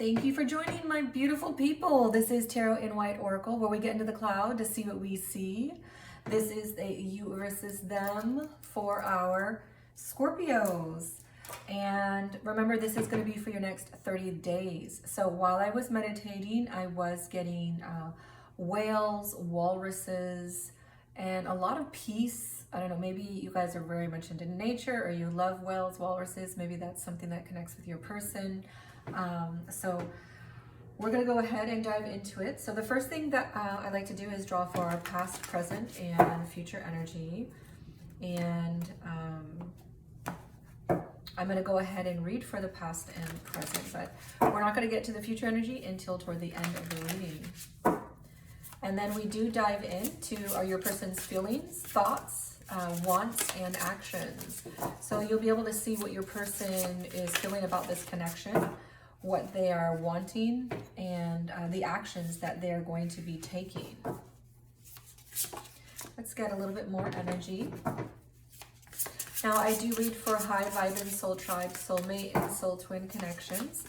Thank you for joining, my beautiful people. This is Tarot in White Oracle, where we get into the cloud to see what we see. This is a you versus them for our Scorpios. And remember, this is going to be for your next 30 days. So while I was meditating, I was getting whales, walruses, and a lot of peace. I don't know, maybe you guys are very much into nature or you love whales, walruses. Maybe that's something that connects with your person. So we're going to go ahead and dive into it. So the first thing that I like to do is draw for our past, present, and future energy. And I'm going to go ahead and read for the past and present, but we're not going to get to the future energy until toward the end of the reading. And then we do dive into your person's feelings, thoughts, wants, and actions. So you'll be able to see what your person is feeling about this connection, what they are wanting, and the actions that they're going to be taking. Let's get a little bit more energy. Now, I do read for high vibe and soul tribe, soulmate, and soul twin connections.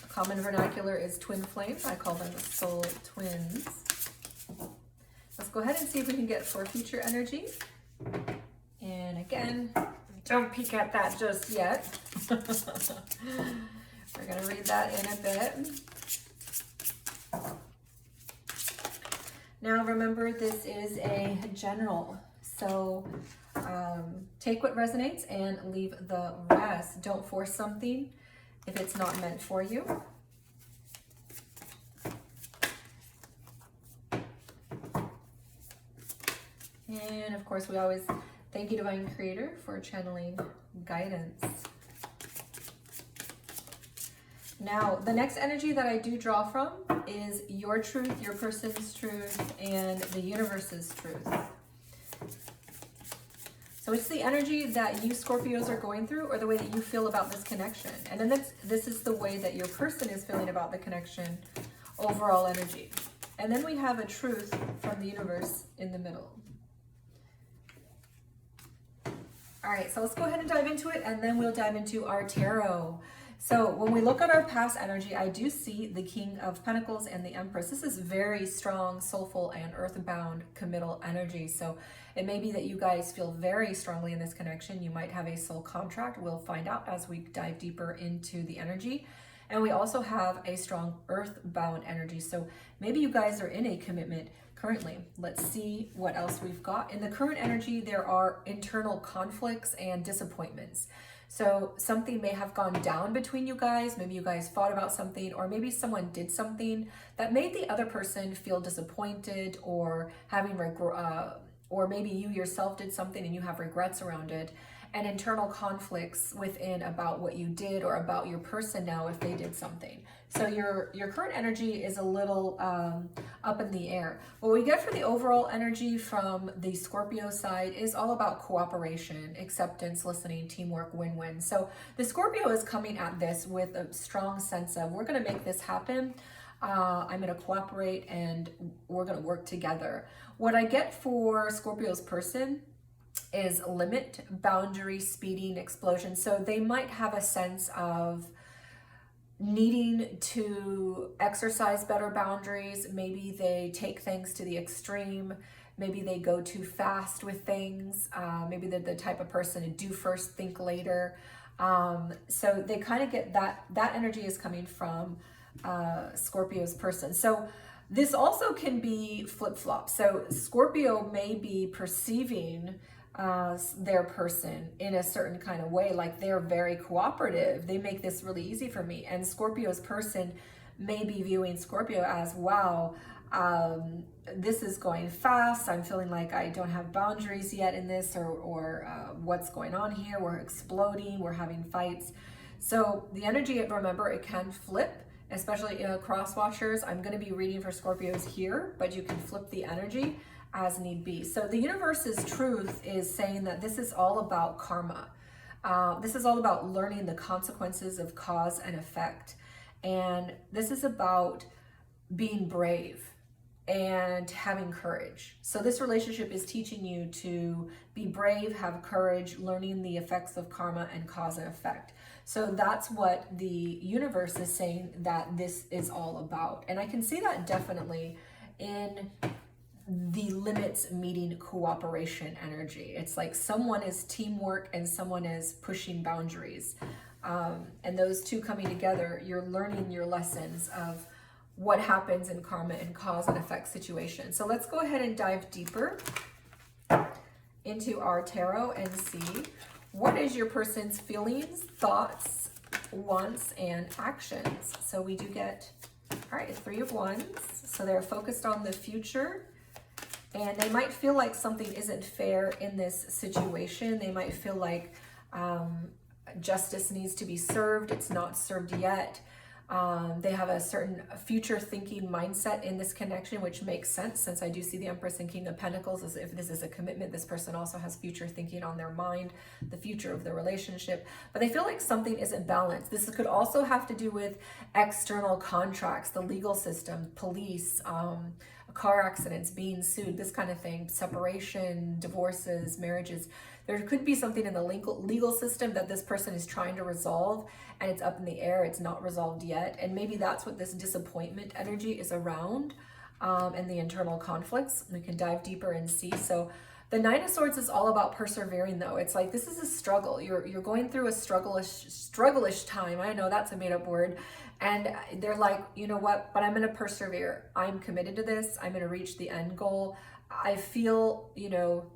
Common vernacular is twin flames. I call them soul twins. Let's go ahead and see if we can get for future energy. And again, don't peek at that just yet. We're going to read that in a bit. Now, remember, this is a general. So take what resonates and leave the rest. Don't force something if it's not meant for you. And of course, we always thank you, Divine Creator, for channeling guidance. Now, the next energy that I do draw from is your truth, your person's truth, and the universe's truth. So it's the energy that you Scorpios are going through, or the way that you feel about this connection. And then this is the way that your person is feeling about the connection, overall energy. And then we have a truth from the universe in the middle. All right, so let's go ahead and dive into it, and then we'll dive into our tarot. So when we look at our past energy, I do see the King of Pentacles and the Empress. This is very strong, soulful, and earthbound committal energy. So it may be that you guys feel very strongly in this connection. You might have a soul contract. We'll find out as we dive deeper into the energy. And we also have a strong earthbound energy. So maybe you guys are in a commitment currently. Let's see what else we've got. In the current energy, there are internal conflicts and disappointments. So something may have gone down between you guys. Maybe you guys fought about something, or maybe someone did something that made the other person feel disappointed, or having or maybe you yourself did something and you have regrets around it, and internal conflicts within about what you did or about your person now if they did something. So your current energy is a little up in the air. What we get for the overall energy from the Scorpio side is all about cooperation, acceptance, listening, teamwork, win-win. So the Scorpio is coming at this with a strong sense of, we're going to make this happen. I'm going to cooperate and we're going to work together. What I get for Scorpio's person is limit, boundary, speeding, explosion. So they might have a sense of needing to exercise better boundaries. Maybe they take things to the extreme. Maybe they go too fast with things. Maybe they're the type of person to do first, think later. So they kind of get that energy is coming from Scorpio's person. So this also can be flip-flop. So Scorpio may be perceiving their person in a certain kind of way, like they're very cooperative. They make this really easy for me. And Scorpio's person may be viewing Scorpio as, wow, this is going fast. I'm feeling like I don't have boundaries yet in this, or what's going on here? We're exploding, we're having fights. So the energy, remember, it can flip, especially cross watchers. I'm going to be reading for Scorpios here, but you can flip the energy as need be. So the universe's truth is saying that this is all about karma. This is all about learning the consequences of cause and effect. And this is about being brave and having courage. So this relationship is teaching you to be brave, have courage, learning the effects of karma and cause and effect. So that's what the universe is saying that this is all about. And I can see that definitely in the limits meeting cooperation energy. It's like someone is teamwork and someone is pushing boundaries. And those two coming together, you're learning your lessons of what happens in karma and cause and effect situations. So let's go ahead and dive deeper into our tarot and see what is your person's feelings, thoughts, wants, and actions. So we do get, all right, 3 of Wands. So they're focused on the future, and they might feel like something isn't fair in this situation. They might feel like justice needs to be served. It's not served yet. They have a certain future thinking mindset in this connection, which makes sense since I do see the Empress and King of Pentacles as if this is a commitment. This person also has future thinking on their mind, the future of the relationship, but they feel like something isn't balanced. This could also have to do with external contracts, the legal system, police, car accidents, being sued, this kind of thing, separation, divorces, marriages. There could be something in the legal system that this person is trying to resolve, and it's up in the air, it's not resolved yet. And maybe that's what this disappointment energy is around, and the internal conflicts. We can dive deeper and see. So the Nine of Swords is all about persevering, though. It's like this is a struggle. You're going through a struggle-ish time. I know that's a made-up word. And they're like, you know what, but I'm going to persevere. I'm committed to this. I'm going to reach the end goal. I feel, you know,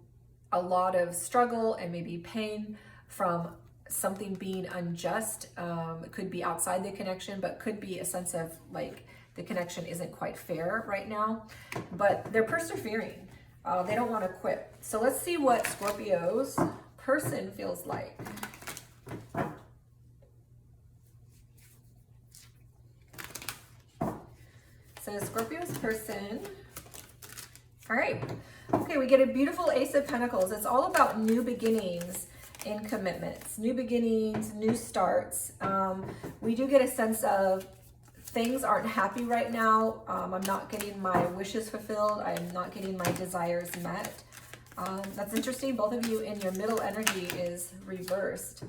a lot of struggle and maybe pain from something being unjust. It could be outside the connection, but could be a sense of like the connection isn't quite fair right now, but they're persevering. They don't want to quit. So let's see what Scorpio's person feels like. So Scorpio's person, all right. Okay, we get a beautiful Ace of Pentacles. It's all about new beginnings and commitments, new beginnings, new starts. We do get a sense of things aren't happy right now. I'm not getting my wishes fulfilled. I am not getting my desires met. That's interesting. Both of you in your middle energy is reversed.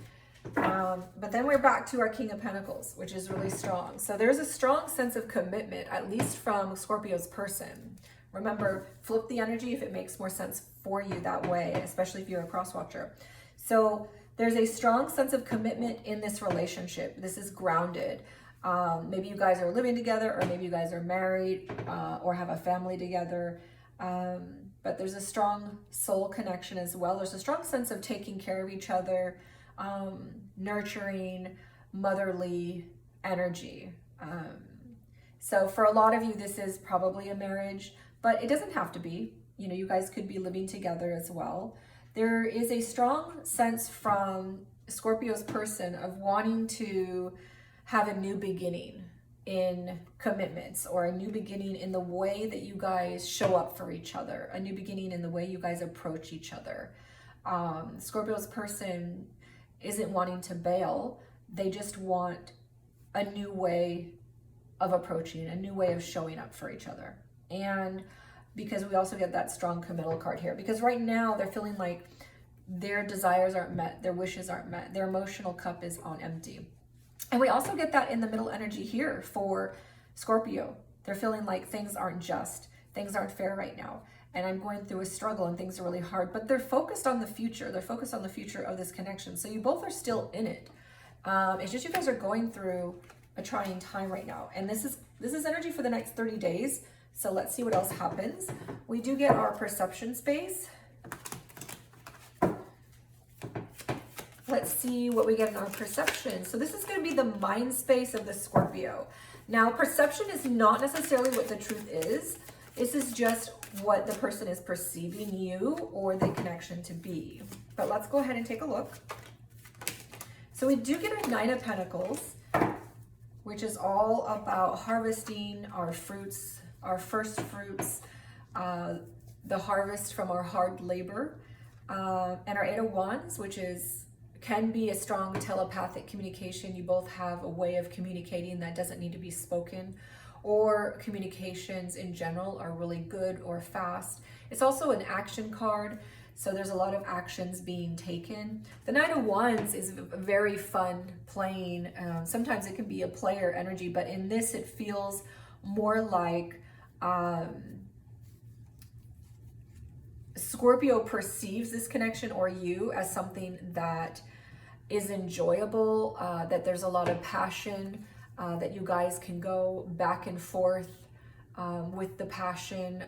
But then we're back to our King of Pentacles, which is really strong. So there's a strong sense of commitment, at least from Scorpio's person. Remember, flip the energy if it makes more sense for you that way, especially if you're a cross watcher. So there's a strong sense of commitment in this relationship. This is grounded. Maybe you guys are living together, or maybe you guys are married, or have a family together. But there's a strong soul connection as well. There's a strong sense of taking care of each other, nurturing, motherly energy. So for a lot of you, this is probably a marriage, but it doesn't have to be. You know, you guys could be living together as well. There is a strong sense from Scorpio's person of wanting to have a new beginning in commitments, or a new beginning in the way that you guys show up for each other, a new beginning in the way you guys approach each other. Scorpio's person isn't wanting to bail. They just want a new way of approaching, a new way of showing up for each other. And because we also get that strong committal card here, because right now they're feeling like their desires aren't met, their wishes aren't met, their emotional cup is on empty. And we also get that in the middle energy here for Scorpio. They're feeling like things aren't just, things aren't fair right now, and I'm going through a struggle and things are really hard, but they're focused on the future. They're focused on the future of this connection. So you both are still in it. It's just you guys are going through a trying time right now. And this is energy for the next 30 days. So let's see what else happens. We do get our perception space. Let's see what we get in our perception. So this is going to be the mind space of the Scorpio. Now, perception is not necessarily what the truth is. This is just what the person is perceiving you or the connection to be. But let's go ahead and take a look. So we do get a Nine of Pentacles, which is all about harvesting our fruits, our first fruits, the harvest from our hard labor, and our Eight of Wands, which can be a strong telepathic communication. You both have a way of communicating that doesn't need to be spoken, or communications in general are really good or fast. It's also an action card. So there's a lot of actions being taken. The Knight of Wands is very fun playing. Sometimes it can be a player energy, but in this it feels more like Scorpio perceives this connection or you as something that is enjoyable, that there's a lot of passion, that you guys can go back and forth with the passion.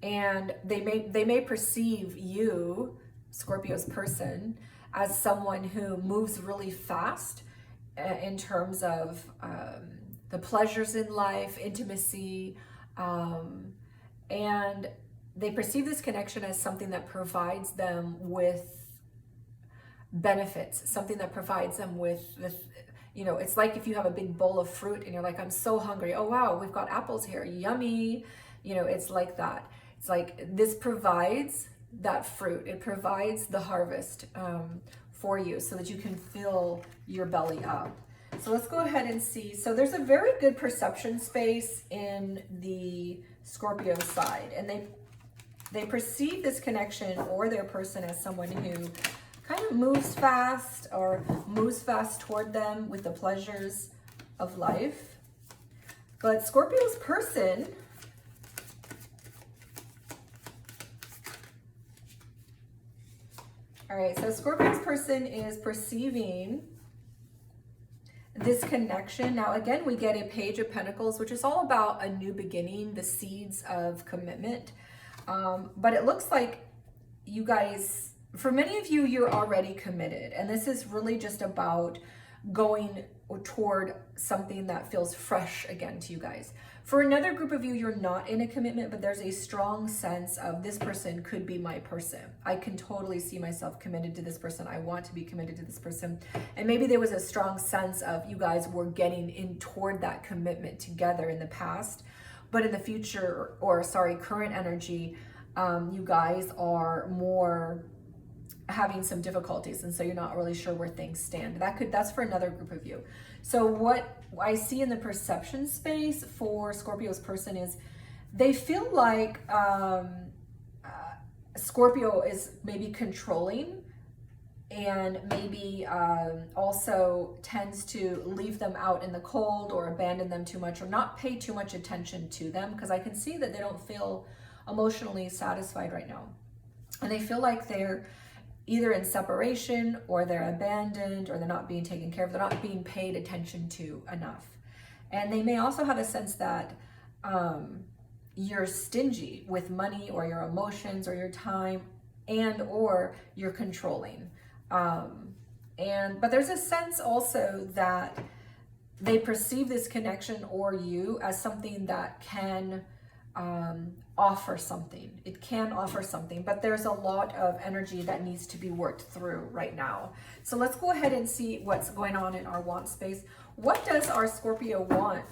And they may perceive you, Scorpio's person, as someone who moves really fast in terms of the pleasures in life, intimacy, and they perceive this connection as something that provides them with benefits, something that provides them with the, you know, it's like if you have a big bowl of fruit and you're like, I'm so hungry. Oh, wow, we've got apples here. Yummy. You know, it's like that. It's like this provides that fruit. It provides the harvest for you so that you can fill your belly up. So let's go ahead and see. So there's a very good perception space in the Scorpio side, and they perceive this connection or their person as someone who kind of moves fast or moves fast toward them with the pleasures of life. But Scorpio's person all right, so Scorpio's person is perceiving this connection. Now, again, we get a Page of Pentacles, which is all about a new beginning, the seeds of commitment. But it looks like you guys, for many of you, you're already committed. And this is really just about going toward something that feels fresh again to you guys. For another group of you, you're not in a commitment, but there's a strong sense of this person could be my person. I can totally see myself committed to this person. I want to be committed to this person. And maybe there was a strong sense of you guys were getting in toward that commitment together in the past. But in the future, or sorry, current energy, you guys are more having some difficulties, and so you're not really sure where things stand. That's for another group of you. So what I see in the perception space for Scorpio's person is they feel like Scorpio is maybe controlling and maybe also tends to leave them out in the cold or abandon them too much or not pay too much attention to them, because I can see that they don't feel emotionally satisfied right now. And they feel like they're either in separation or they're abandoned or they're not being taken care of. They're not being paid attention to enough. And they may also have a sense that you're stingy with money or your emotions or your time, and or you're controlling. But there's a sense also that they perceive this connection or you as something that can offer something. It can offer something, but there's a lot of energy that needs to be worked through right now. So let's go ahead and see what's going on in our want space. What does our Scorpio want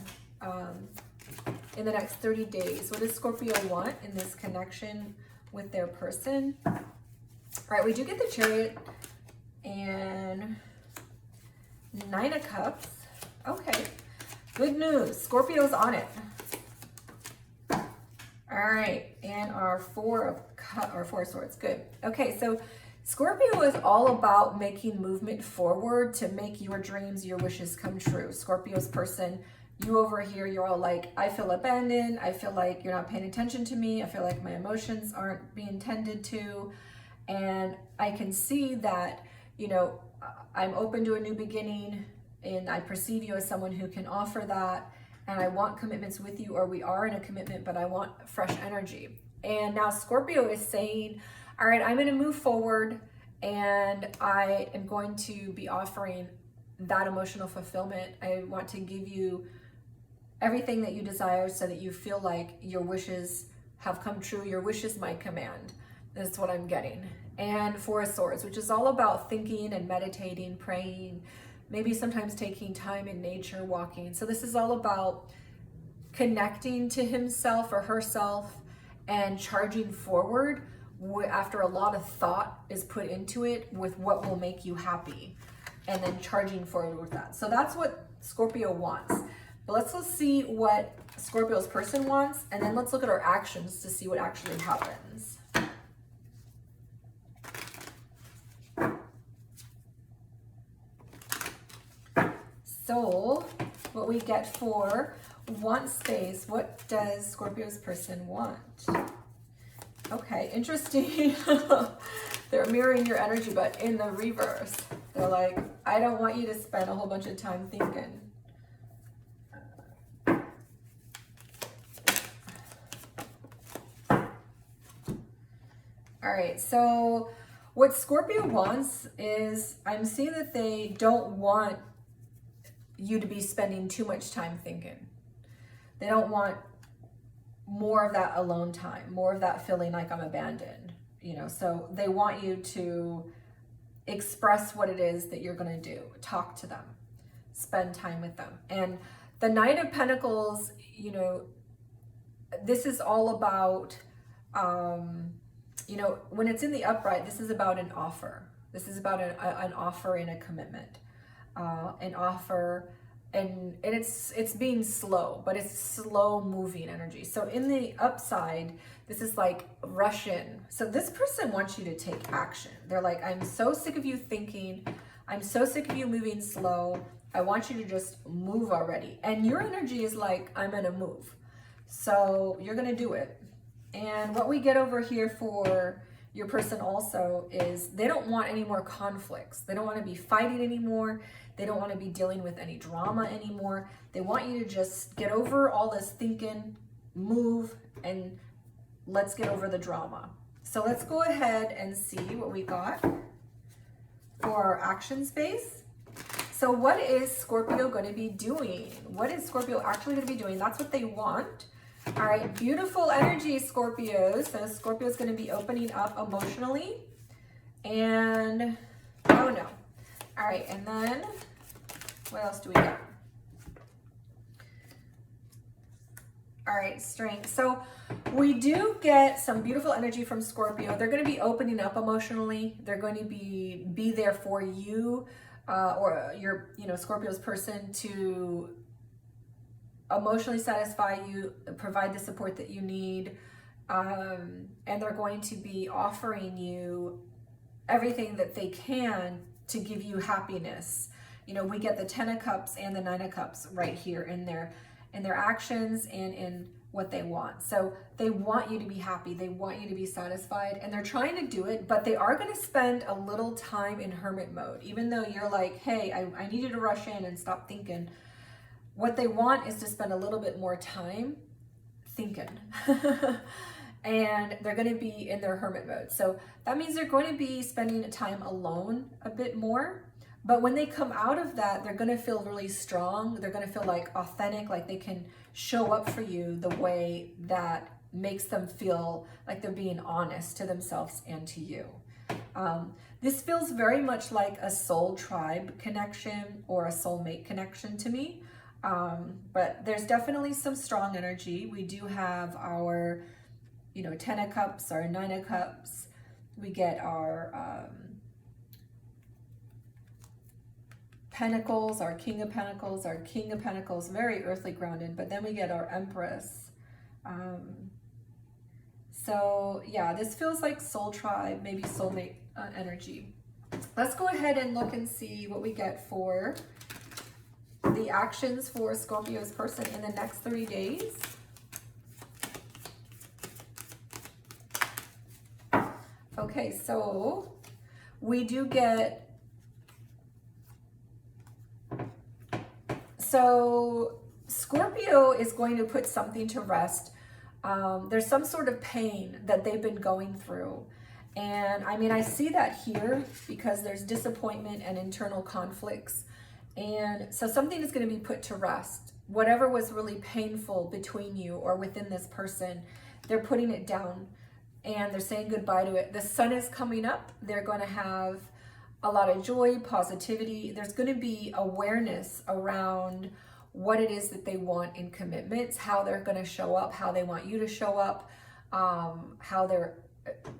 in the next 30 days? What does Scorpio want in this connection with their person? All right, we do get the Chariot and Nine of Cups. Okay, good news. Scorpio's on it. All right, and our Four of Swords, good. Okay, so Scorpio is all about making movement forward to make your dreams, your wishes come true. Scorpio's person, you over here, you're all like, I feel abandoned. I feel like you're not paying attention to me. I feel like my emotions aren't being tended to. And I can see that, you know, I'm open to a new beginning and I perceive you as someone who can offer that. And I want commitments with you, or we are in a commitment, but I want fresh energy. And now Scorpio is saying, all right, I'm going to move forward and I am going to be offering that emotional fulfillment. I want to give you everything that you desire so that you feel like your wishes have come true. Your wish is my command. That's what I'm getting. And Four of Swords, which is all about thinking and meditating, praying, maybe sometimes taking time in nature, walking. So this is all about connecting to himself or herself and charging forward after a lot of thought is put into it with what will make you happy, and then charging forward with that. So that's what Scorpio wants. But let's see what Scorpio's person wants, and then let's look at our actions to see what actually happens. So what we get for want space, what does Scorpio's person want? Okay, interesting. They're mirroring your energy, but in the reverse. They're like, I don't want you to spend a whole bunch of time thinking. All right, so what Scorpio wants is, I'm seeing that they don't want you to be spending too much time thinking. They don't want more of that alone time, more of that feeling like I'm abandoned, you know, so they want you to express what it is that you're going to do, talk to them, spend time with them. And the Knight of Pentacles, you know, this is all about, you know, when it's in the upright, this is about an offer. This is about an offer and a commitment, an offer. And it's being slow, but it's slow moving energy. So in the upside, this is like rush in. So this person wants you to take action. They're like, I'm so sick of you thinking. I'm so sick of you moving slow. I want you to just move already. And your energy is like, I'm gonna move. So you're gonna do it. And what we get over here for your person also is they don't want any more conflicts. They don't want to be fighting anymore. They don't want to be dealing with any drama anymore. They want you to just get over all this thinking, move, and let's get over the drama. So let's go ahead and see what we got for our action space. So what is Scorpio going to be doing? What is Scorpio actually going to be doing? That's what they want. All right, beautiful energy, Scorpio. So Scorpio is going to be opening up emotionally. And, oh no. All right, and then what else do we got? All right, strength. So we do get some beautiful energy from Scorpio. They're going to be opening up emotionally. They're going to be there for you or your, you know, Scorpio's person to emotionally satisfy you, provide the support that you need, and they're going to be offering you everything that they can to give you happiness. You know, we get the 10 of Cups and the 9 of Cups right here in their actions and in what they want. So they want you to be happy, they want you to be satisfied, and they're trying to do it, but they are going to spend a little time in hermit mode. Even though you're like, hey, I need you to rush in and stop thinking, what they want is to spend a little bit more time thinking. And they're going to be in their hermit mode. So that means they're going to be spending time alone a bit more. But when they come out of that, they're going to feel really strong. They're going to feel like authentic, like they can show up for you the way that makes them feel like they're being honest to themselves and to you. This feels very much like a soul tribe connection or a soulmate connection to me. But there's definitely some strong energy. We do have our, you know, 10 of Cups, our 9 of Cups. We get our Pentacles, our King of Pentacles, our King of Pentacles, very earthly grounded. But then we get our Empress. So yeah, this feels like soul tribe, maybe soulmate energy. Let's go ahead and look and see what we get for the actions for Scorpio's person in the next 30 days. Okay, so we do get, so Scorpio is going to put something to rest. There's some sort of pain that they've been going through. And I mean, I see that here because there's disappointment and internal conflicts. And so something is going to be put to rest. Whatever was really painful between you or within this person, they're putting it down and they're saying goodbye to it. The sun is coming up. They're going to have a lot of joy, positivity. There's going to be awareness around what it is that they want in commitments, how they're going to show up, how they want you to show up, how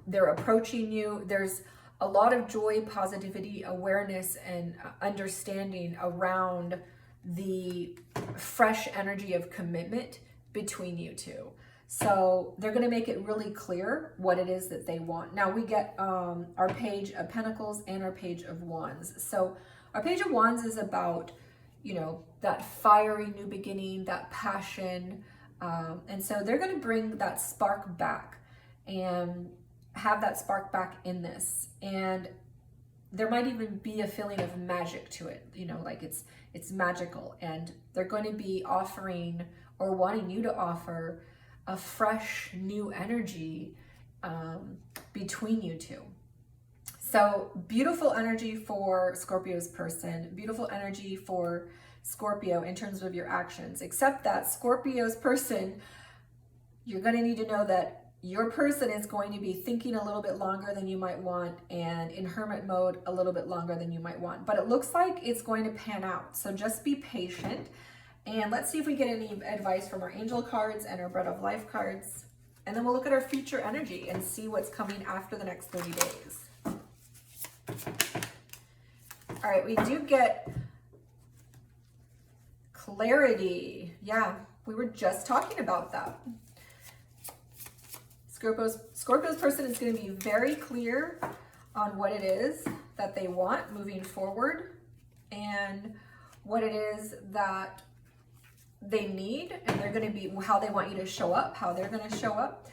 they're approaching you. There's a lot of joy, positivity, awareness, and understanding around the fresh energy of commitment between you two. So they're going to make it really clear what it is that they want. Now we get our Page of Pentacles and our Page of Wands. So our Page of Wands is about, you know, that fiery new beginning, that passion. And so they're going to bring that spark back and have that spark back in this. And there might even be a feeling of magic to it, you know, like it's magical. And they're going to be offering or wanting you to offer a fresh new energy between you two. So beautiful energy for Scorpio's person, beautiful energy for Scorpio in terms of your actions, except that Scorpio's person, you're going to need to know that your person is going to be thinking a little bit longer than you might want and in hermit mode a little bit longer than you might want. But it looks like it's going to pan out. So just be patient. And let's see if we get any advice from our angel cards and our bread of life cards. And then we'll look at our future energy and see what's coming after the next 30 days. All right, we do get clarity. Yeah, we were just talking about that. Scorpio's person is going to be very clear on what it is that they want moving forward and what it is that they need, and they're going to be how they want you to show up, how they're going to show up.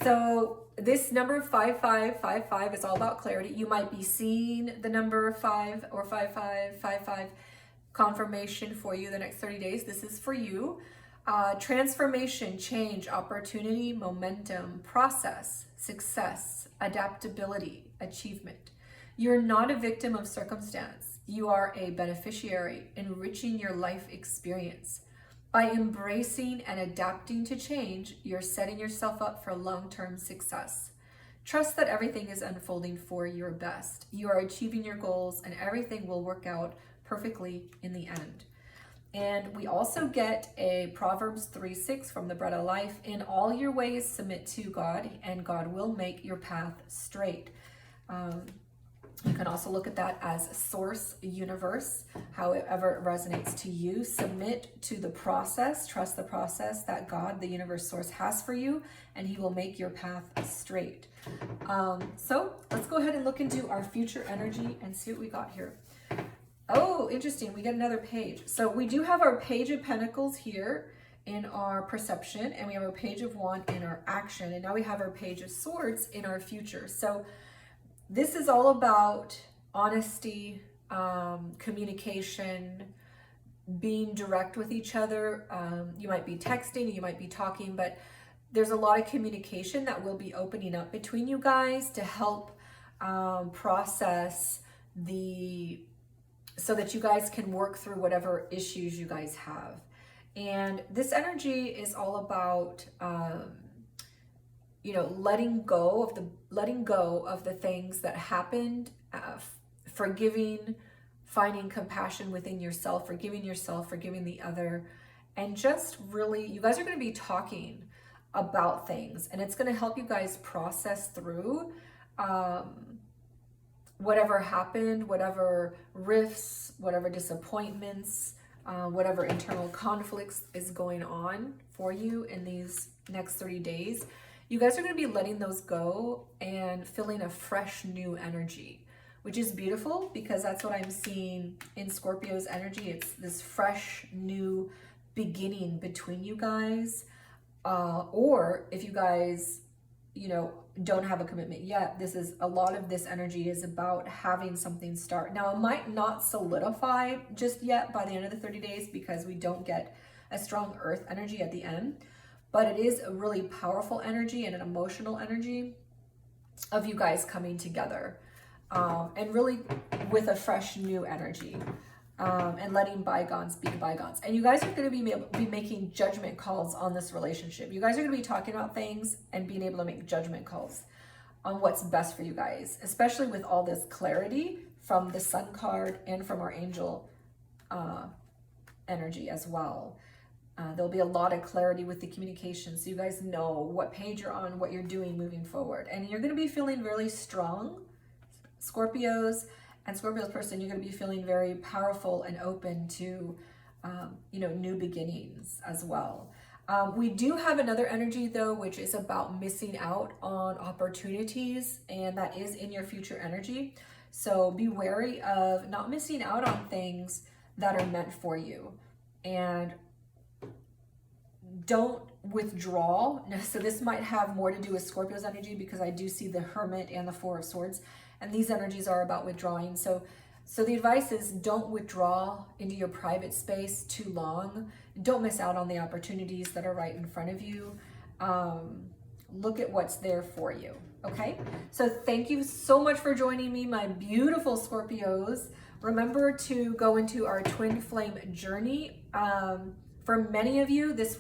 So this number 5555 is all about clarity. You might be seeing the number 5 or 5555 confirmation for you the next 30 days. This is for you. Transformation, change, opportunity, momentum, process, success, adaptability, achievement. You're not a victim of circumstance. You are a beneficiary, enriching your life experience. By embracing and adapting to change, you're setting yourself up for long-term success. Trust that everything is unfolding for your best. You are achieving your goals and everything will work out perfectly in the end. And we also get a Proverbs 3:6 from the Bread of Life. In all your ways submit to God, and God will make your path straight. You can also look at that as source, universe, however it resonates to you. Submit to the process, trust the process that God, the universe source, has for you, and he will make your path straight. So let's go ahead and look into our future energy and see what we got here. Oh, interesting. We get another page. So we do have our Page of Pentacles here in our perception, and we have our Page of Wands in our action. And now we have our Page of Swords in our future. So this is all about honesty, communication, being direct with each other. You might be texting, you might be talking, but there's a lot of communication that will be opening up between you guys to help process so that you guys can work through whatever issues you guys have. And this energy is all about letting go of the things that happened, forgiving, finding compassion within yourself, forgiving the other, and just really, you guys are going to be talking about things, and it's going to help you guys process through whatever happened, whatever rifts, whatever disappointments, whatever internal conflicts is going on for you in these next 30 days. You guys are going to be letting those go and feeling a fresh new energy, which is beautiful because that's what I'm seeing in Scorpio's energy. It's this fresh new beginning between you guys. Or if you guys, don't have a commitment yet, a lot of this energy is about having something start. Now, it might not solidify just yet by the end of the 30 days because we don't get a strong earth energy at the end. But it is a really powerful energy and an emotional energy of you guys coming together and really with a fresh new energy and letting bygones be bygones. And you guys are going to be making judgment calls on this relationship. You guys are going to be talking about things and being able to make judgment calls on what's best for you guys, especially with all this clarity from the Sun card and from our angel energy as well. There'll be a lot of clarity with the communication, so you guys know what page you're on, what you're doing moving forward. And you're going to be feeling really strong, Scorpios, and Scorpio's person, you're going to be feeling very powerful and open to, new beginnings as well. We do have another energy, though, which is about missing out on opportunities, and that is in your future energy. So be wary of not missing out on things that are meant for you. And don't withdraw. So this might have more to do with Scorpio's energy, because I do see the Hermit and the Four of Swords, and these energies are about withdrawing. So the advice is, don't withdraw into your private space too long. Don't miss out on the opportunities that are right in front of you. Look at what's there for you. Okay, so thank you so much for joining me, my beautiful Scorpios. Remember to go into our twin flame journey. For many of you, this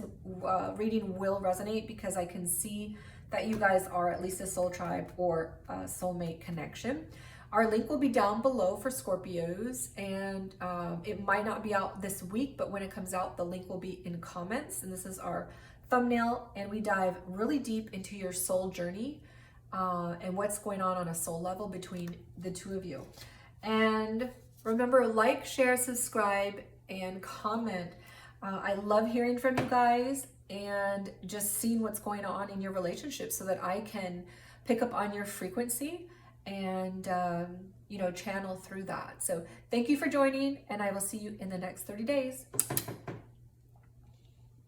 reading will resonate, because I can see that you guys are at least a soul tribe or a soulmate connection. Our link will be down below for Scorpios, and it might not be out this week, but when it comes out, the link will be in comments. And this is our thumbnail, and we dive really deep into your soul journey and what's going on a soul level between the two of you. And remember, like, share, subscribe, and comment. I love hearing from you guys and just seeing what's going on in your relationship, so that I can pick up on your frequency and channel through that. So thank you for joining, and I will see you in the next 30 days.